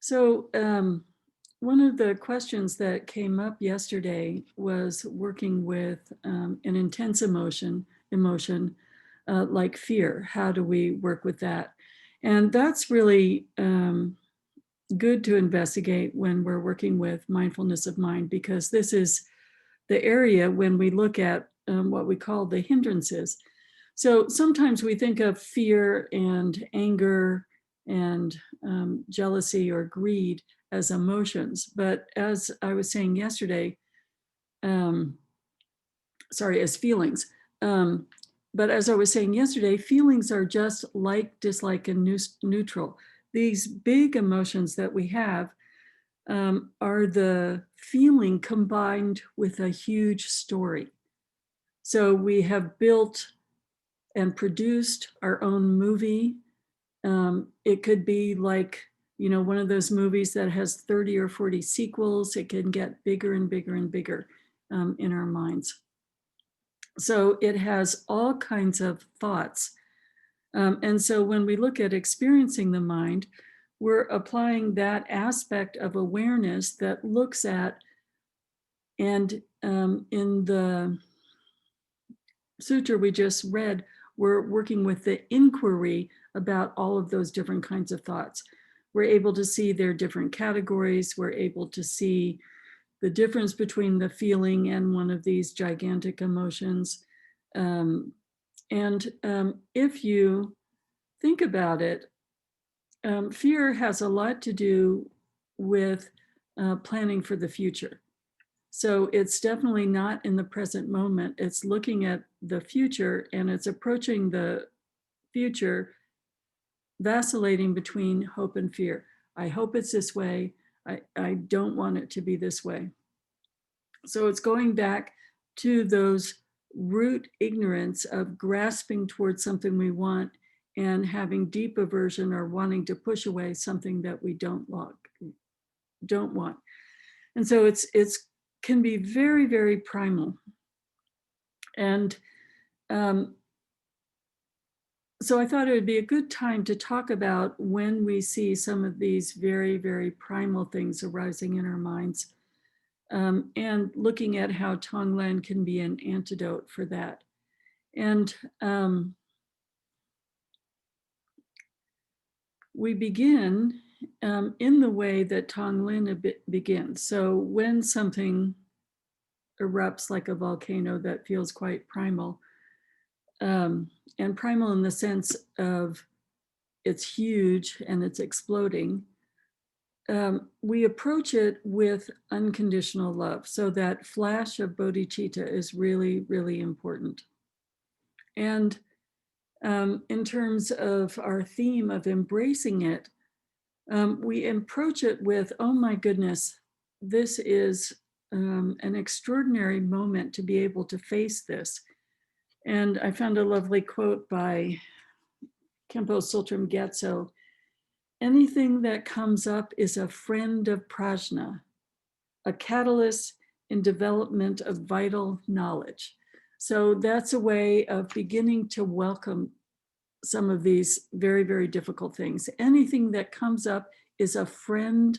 So, one of the questions that came up yesterday was working with an intense emotion like fear. How do we work with that? And that's really good to investigate when we're working with mindfulness of mind, because this is the area when we look at what we call the hindrances. So sometimes we think of fear and anger and jealousy or greed as emotions. But as I was saying yesterday, um, sorry, as feelings. Um, but as I was saying yesterday, feelings are just like, dislike, and neutral. These big emotions that we have are the feeling combined with a huge story. So we have built and produced our own movie. It could be like, one of those movies that has 30 or 40 sequels. It can get bigger and bigger and bigger in our minds. So it has all kinds of thoughts. And so when we look at experiencing the mind, we're applying that aspect of awareness that looks at, and in the sutra we just read, we're working with the inquiry about all of those different kinds of thoughts. We're able to see their different categories. We're able to see the difference between the feeling and one of these gigantic emotions. And if you think about it, fear has a lot to do with planning for the future. So it's definitely not in the present moment. It's looking at the future, and it's approaching the future vacillating between hope and fear. I hope it's this way. I don't want it to be this way. So it's going back to those root ignorance of grasping towards something we want and having deep aversion or wanting to push away something that we don't want. And so it's can be very, very primal. And um, so I thought it would be a good time to talk about when we see some of these very, very primal things arising in our minds, and looking at how Tonglen can be an antidote for that. And we begin in the way that Tonglen begins. So when something erupts like a volcano that feels quite primal, and primal in the sense of it's huge and it's exploding, we approach it with unconditional love. So that flash of bodhicitta is really, really important. And in terms of our theme of embracing it, we approach it with, oh my goodness, this is an extraordinary moment to be able to face this. And I found a lovely quote by Khenpo Sultram Gyatso: anything that comes up is a friend of prajna, a catalyst in development of vital knowledge. So that's a way of beginning to welcome some of these very, very difficult things. Anything that comes up is a friend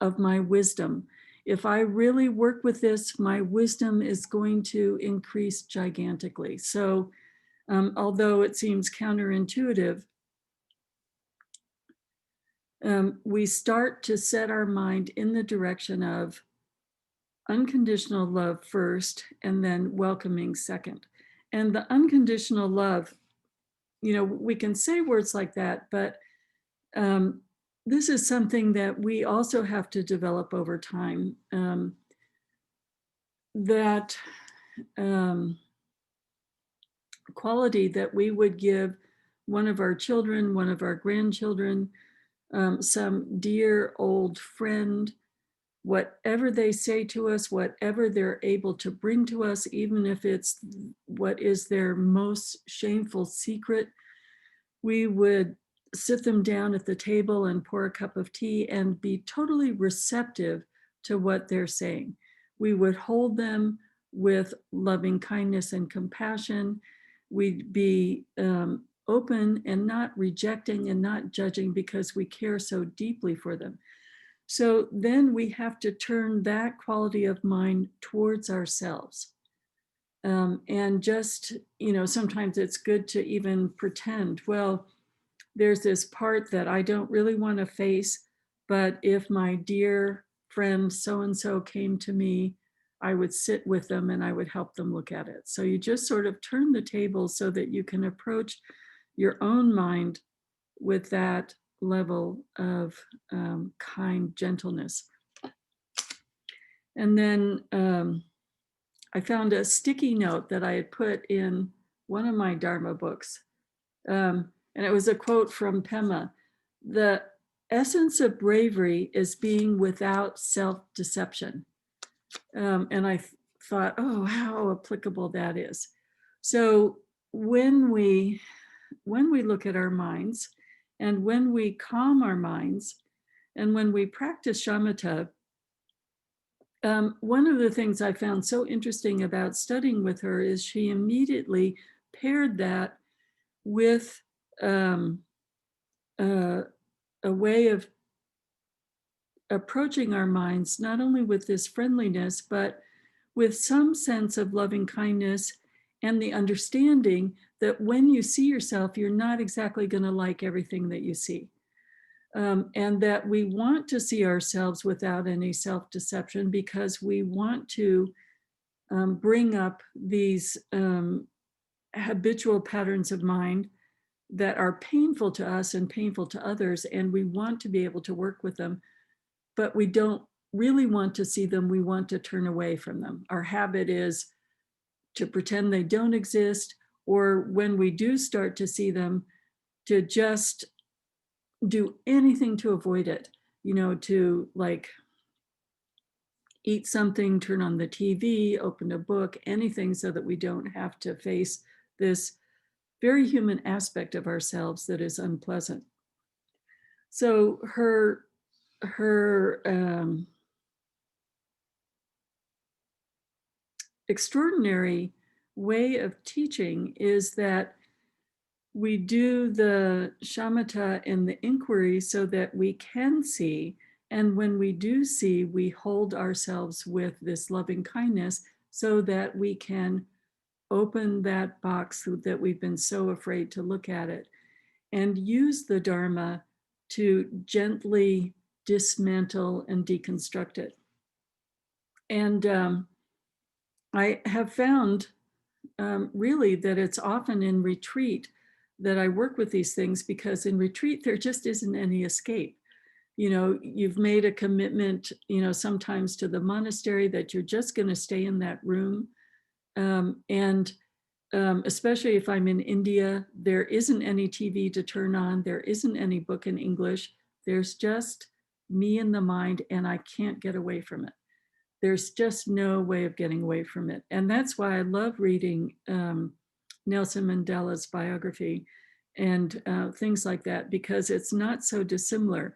of my wisdom. If I really work with this, my wisdom is going to increase gigantically. So although it seems counterintuitive, we start to set our mind in the direction of unconditional love first, and then welcoming second. And the unconditional love, we can say words like that, but this is something that we also have to develop over time. That quality that we would give one of our children, one of our grandchildren, some dear old friend, whatever they say to us, whatever they're able to bring to us, even if it's what is their most shameful secret, we would sit them down at the table and pour a cup of tea and be totally receptive to what they're saying. We would hold them with loving kindness and compassion. We'd be open and not rejecting and not judging, because we care so deeply for them. So then we have to turn that quality of mind towards ourselves. And just, sometimes it's good to even pretend, well, there's this part that I don't really want to face, but if my dear friend so and so came to me, I would sit with them and I would help them look at it. So you just sort of turn the table so that you can approach your own mind with that level of kind gentleness. And then I found a sticky note that I had put in one of my Dharma books. And it was a quote from Pema. The essence of bravery is being without self-deception. And I thought, oh, how applicable that is. So when we look at our minds and when we calm our minds and when we practice shamatha, one of the things I found so interesting about studying with her is she immediately paired that with a way of approaching our minds, not only with this friendliness, but with some sense of loving kindness and the understanding that when you see yourself, you're not exactly going to like everything that you see. And that we want to see ourselves without any self-deception because we want to bring up these habitual patterns of mind that are painful to us and painful to others, and we want to be able to work with them, but we don't really want to see them. We want to turn away from them. Our habit is to pretend they don't exist, or when we do start to see them, to just do anything to avoid it, to like eat something, turn on the TV, open a book, anything so that we don't have to face this very human aspect of ourselves that is unpleasant. So her extraordinary way of teaching is that we do the shamatha and the inquiry so that we can see. And when we do see, we hold ourselves with this loving kindness so that we can open that box that we've been so afraid to look at it and use the Dharma to gently dismantle and deconstruct it. And I have found really that it's often in retreat that I work with these things, because in retreat, there just isn't any escape. You've made a commitment, sometimes to the monastery that you're just going to stay in that room. And especially if I'm in India, there isn't any TV to turn on. There isn't any book in English. There's just me and the mind, and I can't get away from it. There's just no way of getting away from it. And that's why I love reading Nelson Mandela's biography and things like that, because it's not so dissimilar.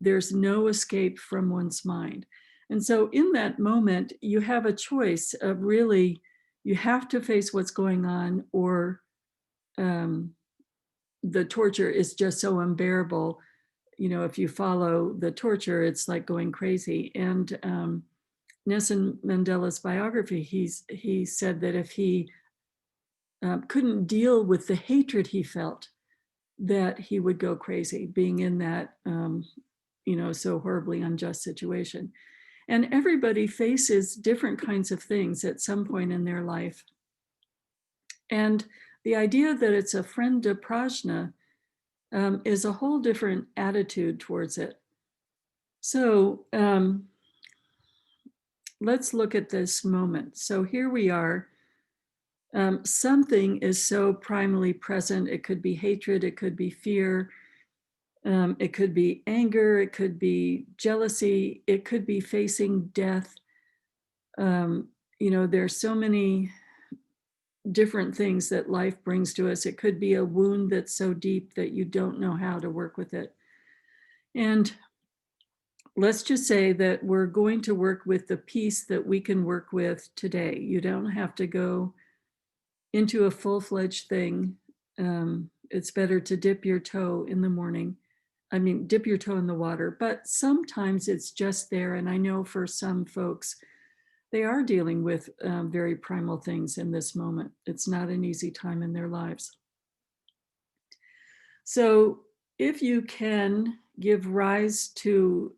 There's no escape from one's mind. And so in that moment, you have a choice of really, you have to face what's going on, or the torture is just so unbearable. If you follow the torture, it's like going crazy. And Nelson Mandela's biography, he said that if he couldn't deal with the hatred he felt, that he would go crazy being in that, so horribly unjust situation. And everybody faces different kinds of things at some point in their life. And the idea that it's a friend de prajna is a whole different attitude towards it. So let's look at this moment. So here we are. Something is so primarily present. It could be hatred, it could be fear, it could be anger, it could be jealousy, it could be facing death. There's so many different things that life brings to us. It could be a wound that's so deep that you don't know how to work with it. And let's just say that we're going to work with the piece that we can work with today. You don't have to go into a full-fledged thing. It's better to dip your toe in the morning. I mean, dip your toe in the water, but sometimes it's just there. And I know for some folks, they are dealing with very primal things in this moment. It's not an easy time in their lives. So if you can give rise to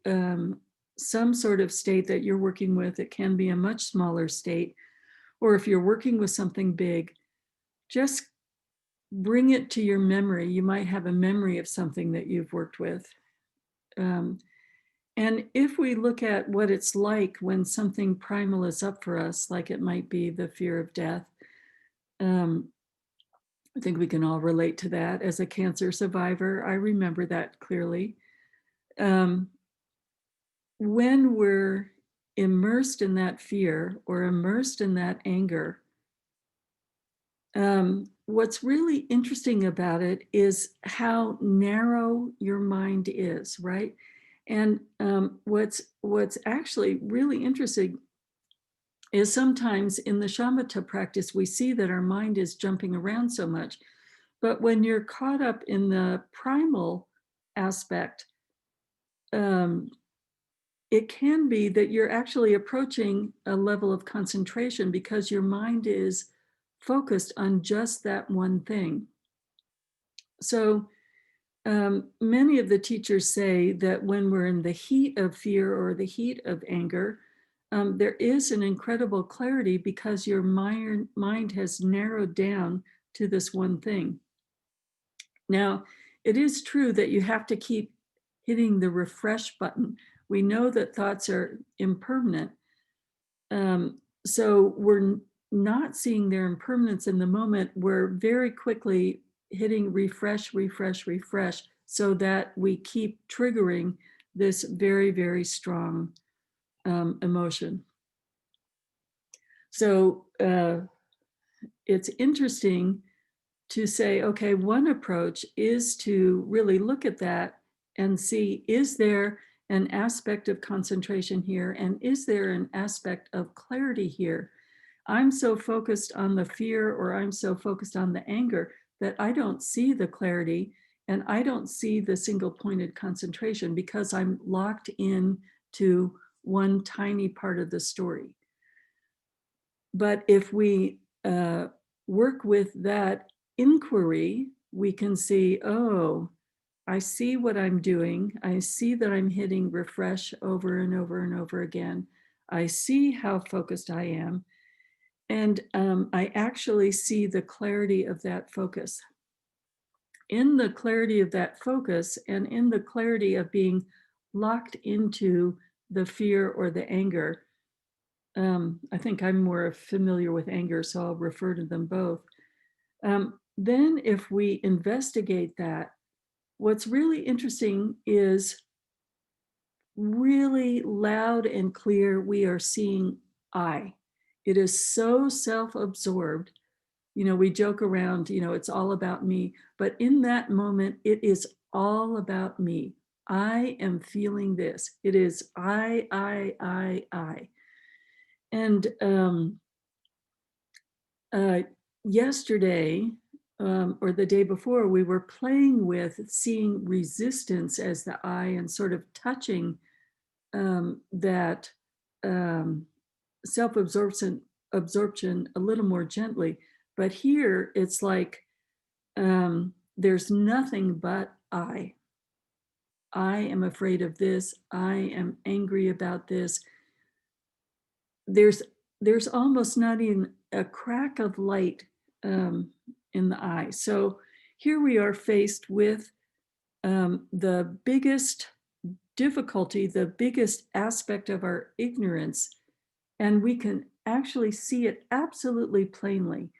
some sort of state that you're working with, it can be a much smaller state, or if you're working with something big, just bring it to your memory. You might have a memory of something that you've worked with. And if we look at what it's like when something primal is up for us, like it might be the fear of death, I think we can all relate to that. As a cancer survivor, I remember that clearly. When we're immersed in that fear or immersed in that anger, what's really interesting about it is how narrow your mind is, right? And what's actually really interesting is sometimes in the shamatha practice, we see that our mind is jumping around so much. But when you're caught up in the primal aspect, it can be that you're actually approaching a level of concentration because your mind is focused on just that one thing. So many of the teachers say that when we're in the heat of fear or the heat of anger, there is an incredible clarity because your mind has narrowed down to this one thing. Now, it is true that you have to keep hitting the refresh button. We know that thoughts are impermanent. So we're not seeing their impermanence in the moment. We're very quickly hitting refresh, refresh, refresh, so that we keep triggering this very, very strong emotion. So it's interesting to say, okay, one approach is to really look at that and see, is there an aspect of concentration here? And is there an aspect of clarity here? I'm so focused on the fear or I'm so focused on the anger that I don't see the clarity and I don't see the single pointed concentration because I'm locked in to one tiny part of the story. But if we work with that inquiry, we can see, oh, I see what I'm doing. I see that I'm hitting refresh over and over and over again. I see how focused I am. And I actually see the clarity of that focus. In the clarity of that focus and in the clarity of being locked into the fear or the anger, I think I'm more familiar with anger, so I'll refer to them both. Then if we investigate that, what's really interesting is really loud and clear, we are seeing I. It is so self-absorbed. You know, we joke around, you know, it's all about me. But in that moment, it is all about me. I am feeling this. It is I. And yesterday or the day before, we were playing with seeing resistance as the I and sort of touching that self-absorption a little more gently. But here it's like there's nothing but I. I am afraid of this. I am angry about this. There's almost not even a crack of light in the eye. So here we are faced with the biggest difficulty, the biggest aspect of our ignorance, and we can actually see it absolutely plainly.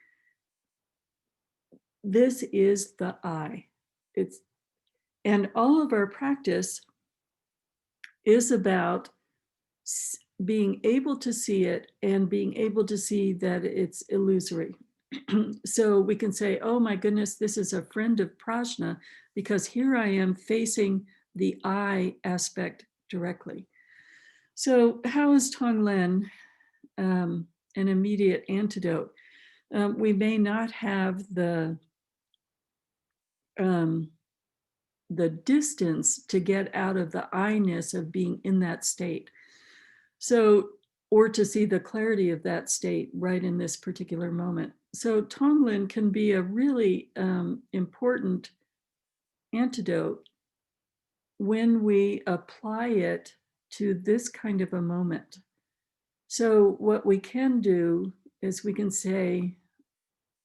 This is the I. And all of our practice is about being able to see it and being able to see that it's illusory. So we can say, oh my goodness, this is a friend of prajna because here I am facing the I aspect directly. So how is Tonglen an immediate antidote? We may not have the the distance to get out of the I-ness of being in that state. So, or to see the clarity of that state right in this particular moment. So Tonglen can be a really important antidote when we apply it to this kind of a moment. So what we can do is we can say,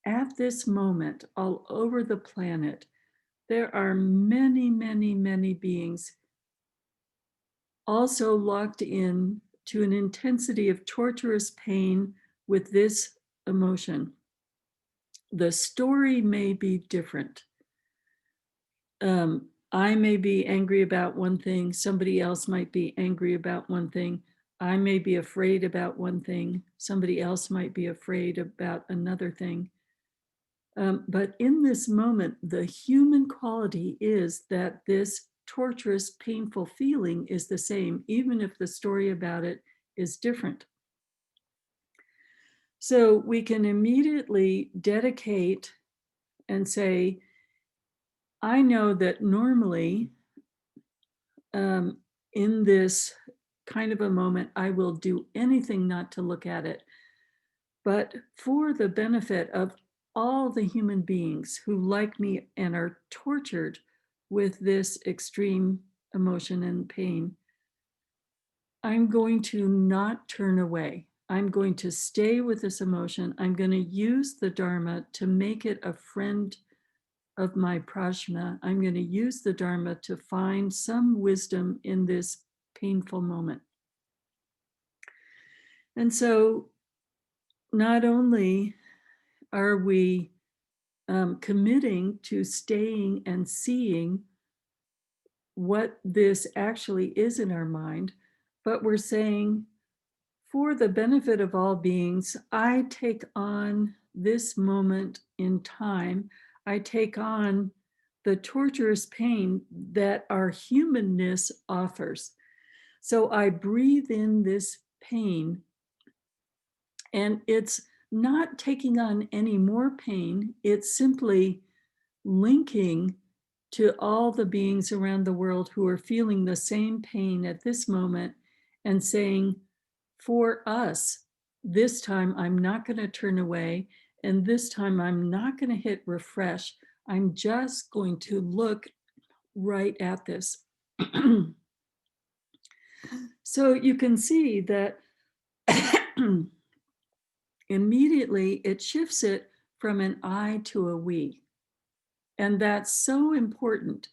at this moment, all over the planet, there are many, many, many beings also locked in to an intensity of torturous pain with this emotion. The story may be different. I may be angry about one thing, somebody else might be angry about one thing. I may be afraid about one thing, somebody else might be afraid about another thing. But in this moment, the human quality is that this torturous, painful feeling is the same, even if the story about it is different. So we can immediately dedicate and say, I know that normally in this kind of a moment, I will do anything not to look at it. But for the benefit of all the human beings who, like me, and are tortured with this extreme emotion and pain, I'm going to not turn away. I'm going to stay with this emotion. I'm going to use the Dharma to make it a friend of my prajna. I'm going to use the Dharma to find some wisdom in this painful moment. And so not only are we committing to staying and seeing what this actually is in our mind, but we're saying, for the benefit of all beings, I take on this moment in time. I take on the torturous pain that our humanness offers. So I breathe in this pain, and it's not taking on any more pain. It's simply linking to all the beings around the world who are feeling the same pain at this moment and saying, for us, this time I'm not going to turn away, and this time I'm not going to hit refresh. I'm just going to look right at this. So you can see that immediately it shifts it from an I to a we. And that's so important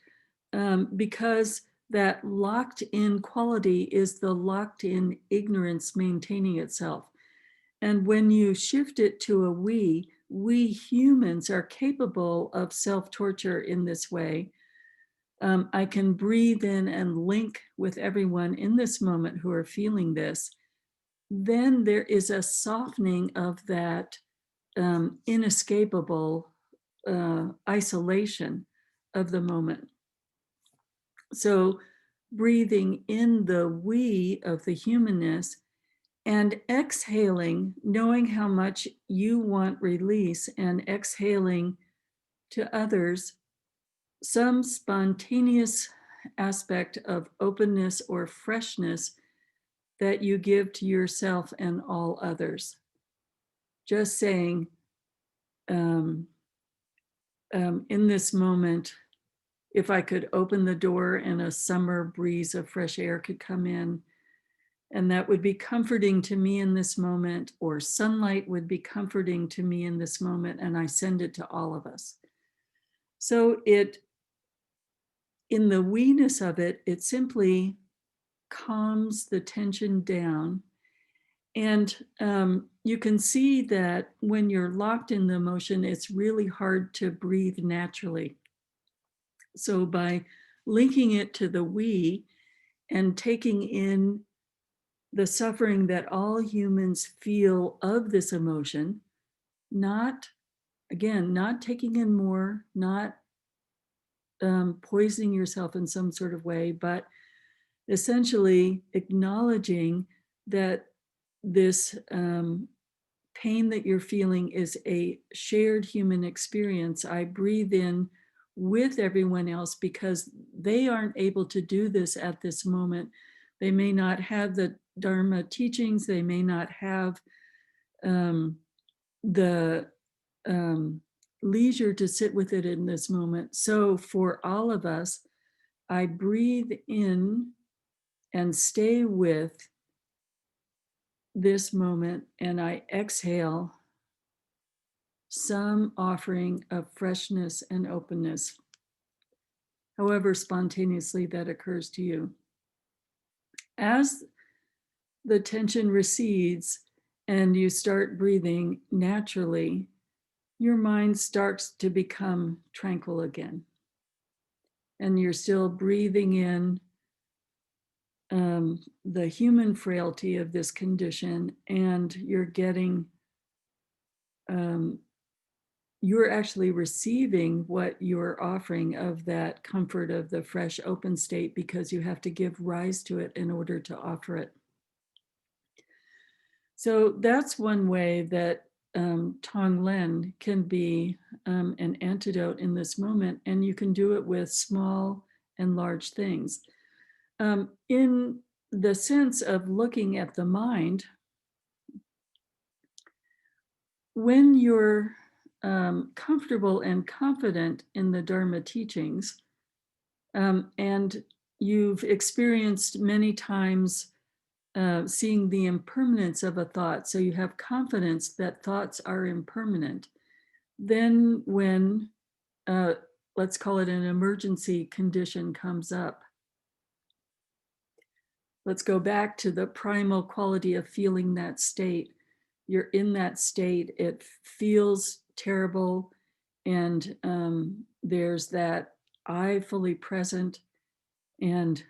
because that locked in quality is the locked in ignorance maintaining itself. And when you shift it to a we humans are capable of self-torture in this way. I can breathe in and link with everyone in this moment who are feeling this. Then there is a softening of that inescapable isolation of the moment. So breathing in the we of the humanness and exhaling, knowing how much you want release, and exhaling to others some spontaneous aspect of openness or freshness that you give to yourself and all others. Just saying, in this moment, if I could open the door and a summer breeze of fresh air could come in, and that would be comforting to me in this moment, or sunlight would be comforting to me in this moment, and I send it to all of us. So it, in the we-ness of it, it simply calms the tension down. And you can see that when you're locked in the emotion, it's really hard to breathe naturally. So by linking it to the we and taking in the suffering that all humans feel of this emotion, not, again, not taking in more, not poisoning yourself in some sort of way, but essentially acknowledging that this pain that you're feeling is a shared human experience. I breathe in with everyone else because they aren't able to do this at this moment. They may not have the Dharma teachings, they may not have the leisure to sit with it in this moment. So for all of us, I breathe in and stay with this moment, and I exhale some offering of freshness and openness, however spontaneously that occurs to you. As the tension recedes and you start breathing naturally, your mind starts to become tranquil again. And you're still breathing in the human frailty of this condition, and you're getting, you're actually receiving what you're offering of that comfort of the fresh open state, because you have to give rise to it in order to offer it. So that's one way that Tonglen can be an antidote in this moment, and you can do it with small and large things. In the sense of looking at the mind, when you're comfortable and confident in the Dharma teachings, and you've experienced many times seeing the impermanence of a thought, so you have confidence that thoughts are impermanent, then when, let's call it an emergency condition comes up, let's go back to the primal quality of feeling that state. You're in that state, it feels terrible, and there's that I fully present, and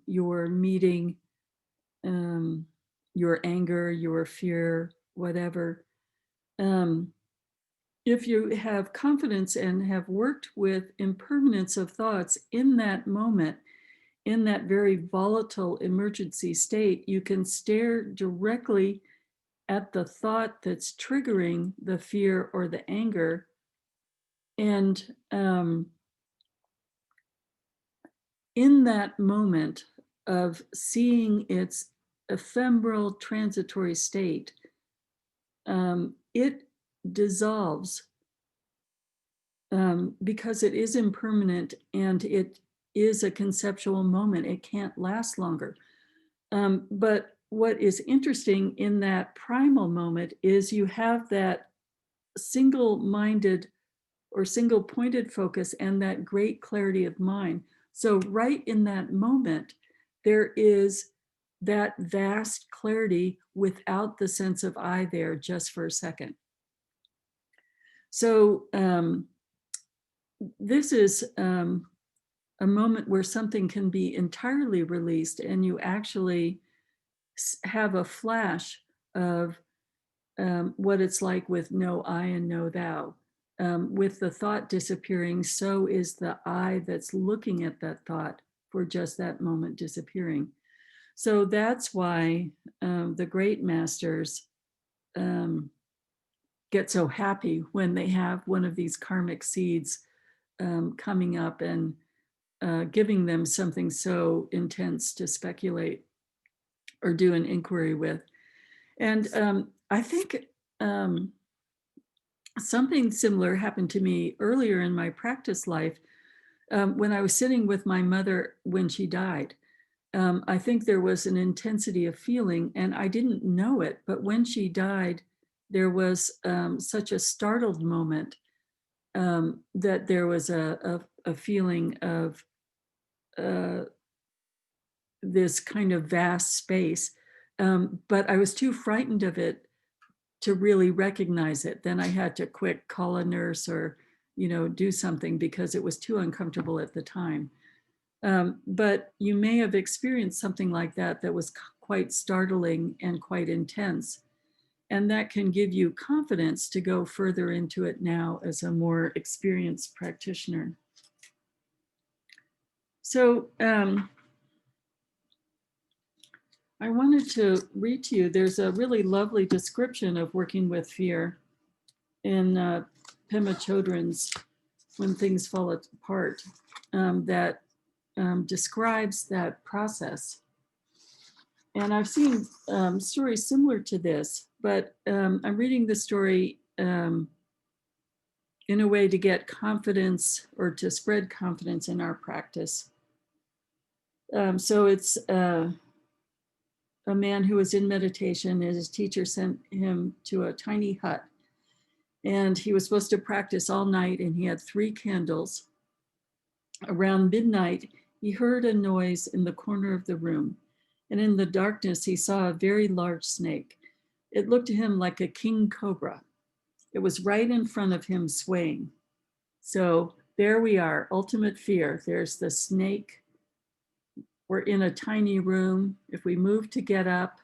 you're meeting your anger, your fear, whatever. If you have confidence and have worked with impermanence of thoughts in that moment, in that very volatile emergency state, you can stare directly at the thought that's triggering the fear or the anger. And in that moment of seeing its ephemeral transitory state, it dissolves because it is impermanent and it is a conceptual moment. It can't last longer. But what is interesting in that primal moment is you have that single-minded or single-pointed focus and that great clarity of mind. So right in that moment, there is that vast clarity without the sense of I there just for a second. So this is a moment where something can be entirely released and you actually have a flash of what it's like with no I and no thou. With the thought disappearing, so is the I that's looking at that thought for just that moment disappearing. So that's why the great masters get so happy when they have one of these karmic seeds coming up and giving them something so intense to speculate or do an inquiry with. And I think something similar happened to me earlier in my practice life when I was sitting with my mother when she died. I think there was an intensity of feeling and I didn't know it, but when she died, there was such a startled moment that there was a feeling of this kind of vast space. But I was too frightened of it to really recognize it. Then I had to quick call a nurse or, do something because it was too uncomfortable at the time. But you may have experienced something like that that was quite startling and quite intense. And that can give you confidence to go further into it now as a more experienced practitioner. So I wanted to read to you, there's a really lovely description of working with fear in Pema Chodron's when things fall apart, that describes that process. And I've seen stories similar to this, but I'm reading the story in a way to get confidence or to spread confidence in our practice. So it's a man who was in meditation, and his teacher sent him to a tiny hut. And he was supposed to practice all night, and he had 3 candles. Around midnight, he heard a noise in the corner of the room. And in the darkness, he saw a very large snake. It looked to him like a king cobra. It was right in front of him, swaying. So there we are, ultimate fear. There's the snake. We're in a tiny room. If we move to get up,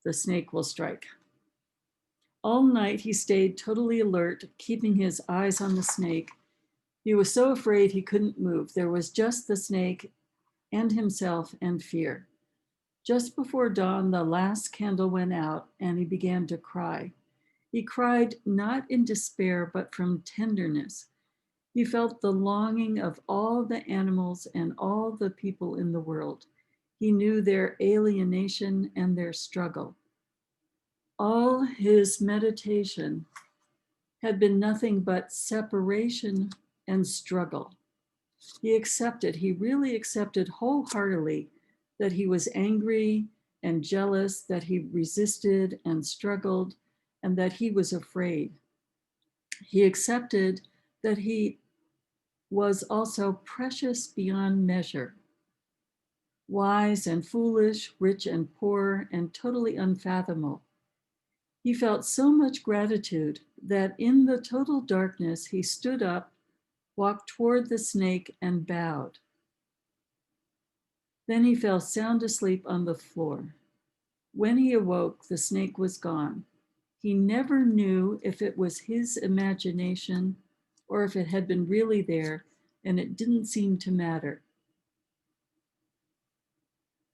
the snake will strike. All night he stayed totally alert, keeping his eyes on the snake. He was so afraid he couldn't move. There was just the snake and himself and fear. Just before dawn, the last candle went out and he began to cry. He cried not in despair, but from tenderness. He felt the longing of all the animals and all the people in the world. He knew their alienation and their struggle. All his meditation had been nothing but separation and struggle. He really accepted wholeheartedly that he was angry and jealous, that he resisted and struggled, and that he was afraid. He accepted that he was also precious beyond measure, wise and foolish, rich and poor, and totally unfathomable. He felt so much gratitude that in the total darkness, he stood up, walked toward the snake, and bowed. Then he fell sound asleep on the floor. When he awoke, the snake was gone. He never knew if it was his imagination or if it had been really there, and it didn't seem to matter.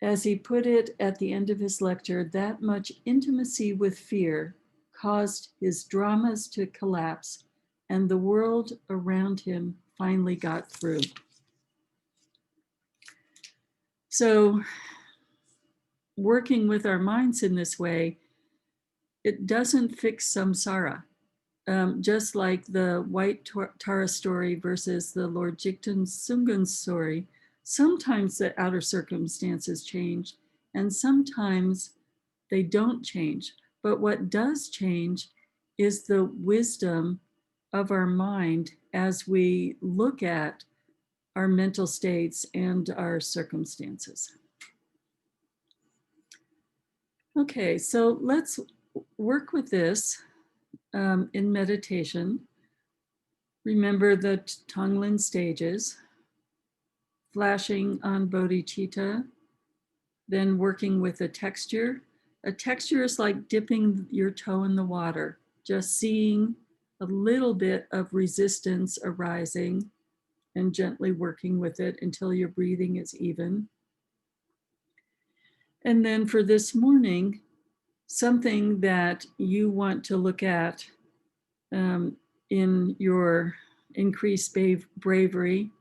As he put it at the end of his lecture, that much intimacy with fear caused his dramas to collapse, and the world around him finally got through. So, working with our minds in this way, it doesn't fix samsara. Just like the White Tara story versus the Lord Jigten Sungun story, sometimes the outer circumstances change, and sometimes they don't change. But what does change is the wisdom of our mind as we look at our mental states and our circumstances. Okay, so let's work with this in meditation. Remember the Tonglen stages, flashing on bodhicitta, then working with a texture. A texture is like dipping your toe in the water, just seeing a little bit of resistance arising and gently working with it until your breathing is even. And then for this morning, something that you want to look at in your increased bravery.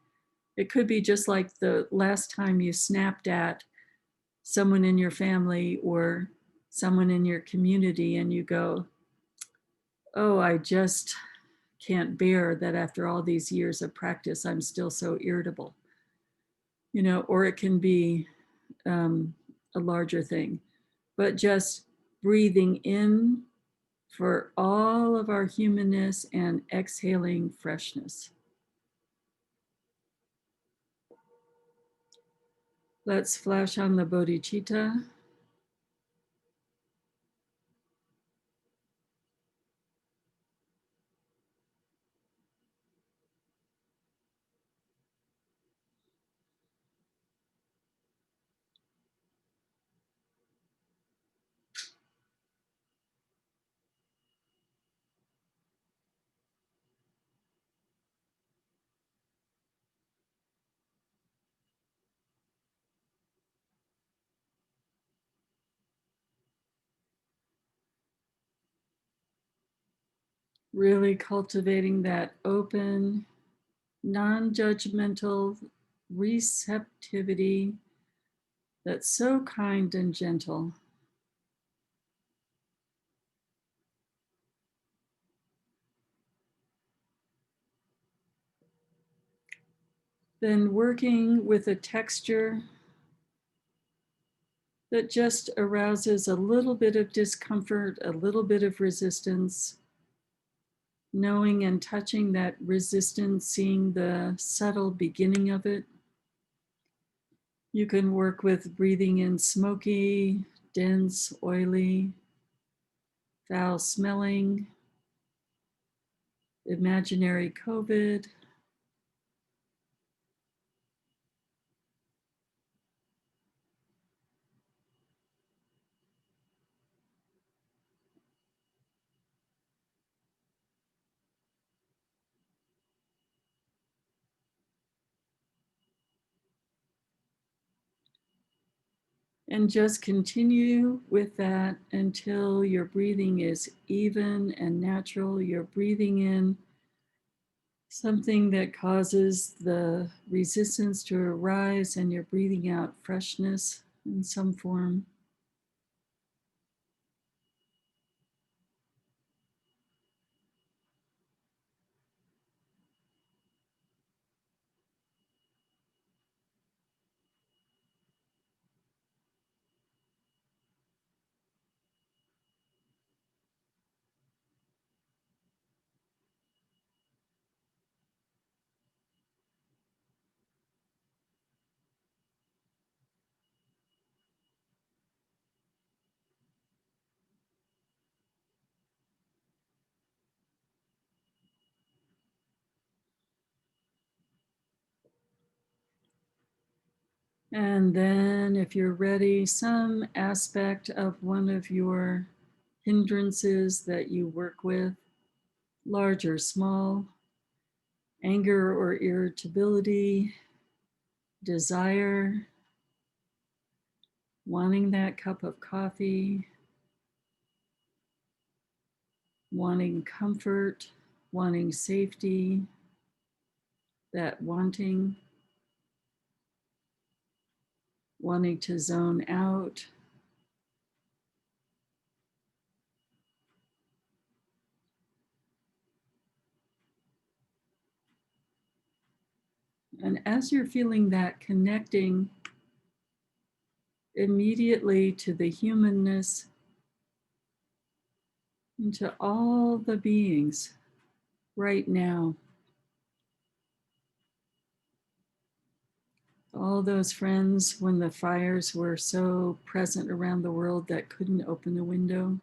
It could be just like the last time you snapped at someone in your family or someone in your community and you go, oh, I just can't bear that after all these years of practice, I'm still so irritable. You know, or it can be a larger thing, but just breathing in for all of our humanness and exhaling freshness. Let's flash on the bodhicitta. Really cultivating that open non-judgmental receptivity that's so kind and gentle. Then working with a texture that just arouses a little bit of discomfort, a little bit of resistance, knowing and touching that resistance, seeing the subtle beginning of it. You can work with breathing in smoky, dense, oily, foul smelling, imaginary COVID. And just continue with that until your breathing is even and natural. You're breathing in something that causes the resistance to arise, and you're breathing out freshness in some form. And then, if you're ready, some aspect of one of your hindrances that you work with, large or small, anger or irritability, desire, wanting that cup of coffee, wanting comfort, wanting safety, that wanting to zone out. And as you're feeling that, connecting immediately to the humanness and to all the beings right now. All those friends when the fires were so present around the world that couldn't open the window.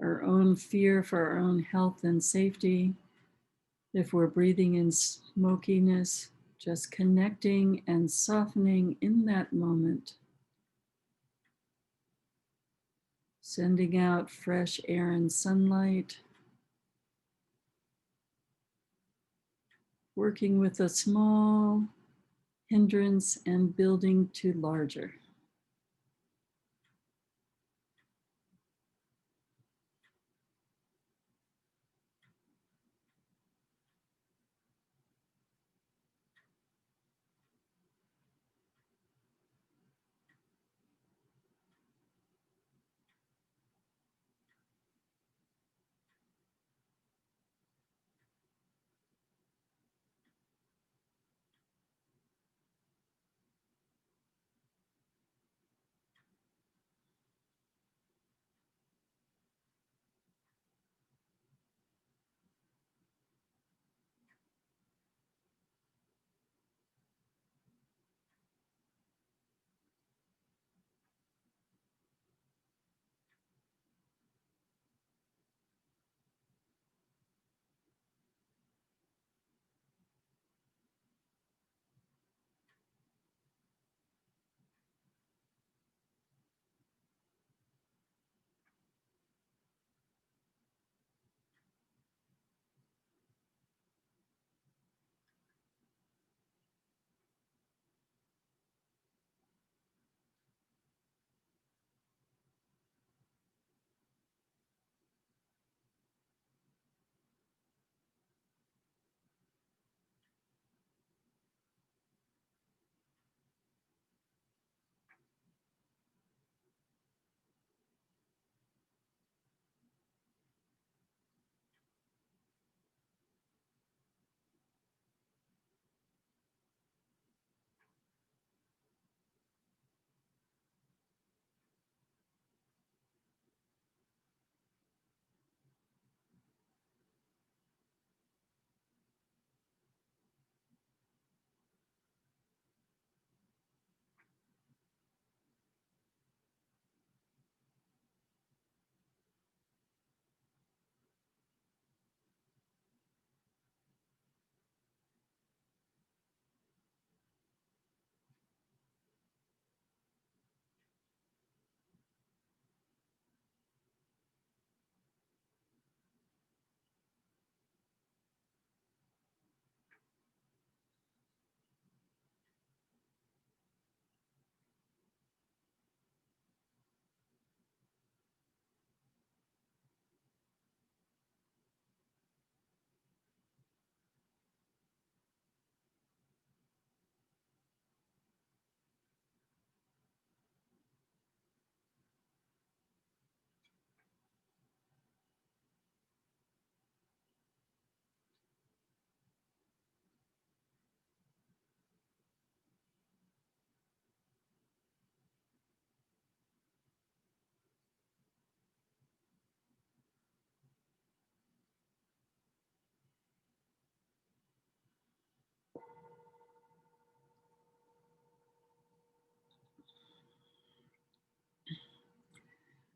Our own fear for our own health and safety. If we're breathing in smokiness, just connecting and softening in that moment. Sending out fresh air and sunlight. Working with a small hindrance and building to larger.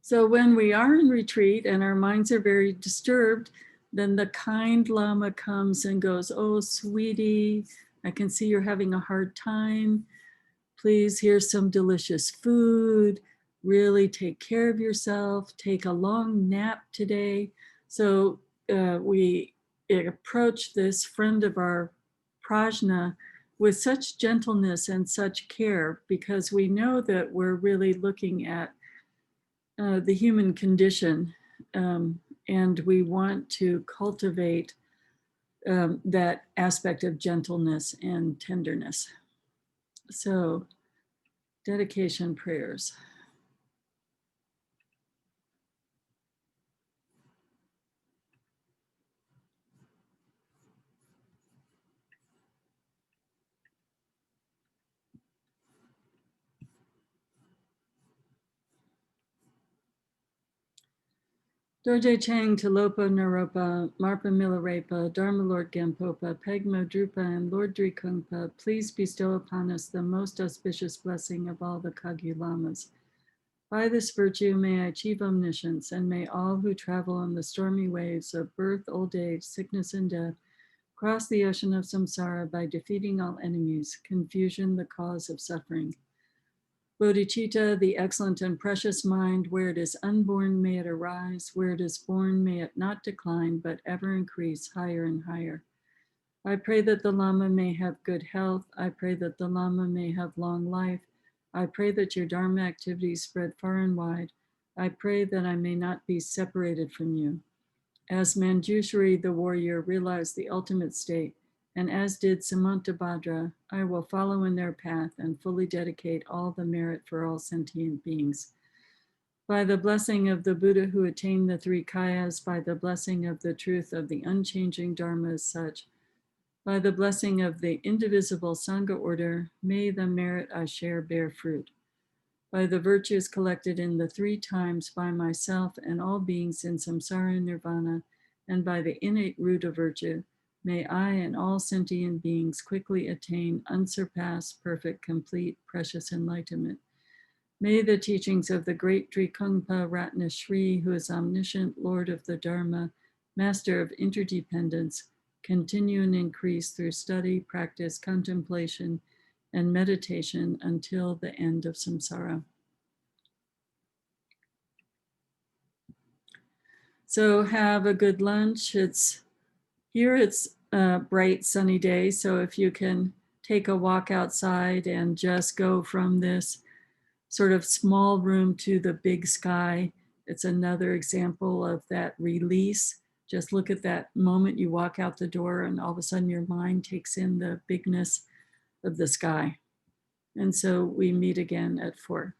So when we are in retreat and our minds are very disturbed, then the kind Lama comes and goes, "Oh, sweetie, I can see you're having a hard time. Please, here's some delicious food. Really take care of yourself. Take a long nap today." So we approach this friend of our prajna with such gentleness and such care, because we know that we're really looking at the human condition, and we want to cultivate that aspect of gentleness and tenderness. So, dedication prayers. Dorje Chang, Talopa Naropa, Marpa Milarepa, Dharma Lord Gampopa, Pegmo Drupa, and Lord Drikungpa, please bestow upon us the most auspicious blessing of all the Kagyu Lamas. By this virtue, may I achieve omniscience, and may all who travel on the stormy waves of birth, old age, sickness, and death cross the ocean of samsara by defeating all enemies, confusion, the cause of suffering. Bodhicitta, the excellent and precious mind, where it is unborn, may it arise. Where it is born, may it not decline, but ever increase higher and higher. I pray that the Lama may have good health. I pray that the Lama may have long life. I pray that your Dharma activities spread far and wide. I pray that I may not be separated from you. As Manjushri, the warrior, realized the ultimate state, and as did Samantabhadra, I will follow in their path and fully dedicate all the merit for all sentient beings. By the blessing of the Buddha who attained the three kayas, by the blessing of the truth of the unchanging Dharma as such, by the blessing of the indivisible Sangha order, may the merit I share bear fruit. By the virtues collected in the three times by myself and all beings in samsara and nirvana, and by the innate root of virtue, may I and all sentient beings quickly attain unsurpassed, perfect, complete, precious enlightenment. May the teachings of the great Drikungpa Ratnashri, who is omniscient, Lord of the Dharma, master of interdependence, continue and increase through study, practice, contemplation, and meditation until the end of samsara. So have a good lunch. It's a bright sunny day, so if you can take a walk outside and just go from this sort of small room to the big sky, it's another example of that release. Just look at that moment you walk out the door and all of a sudden your mind takes in the bigness of the sky. And so we meet again at 4.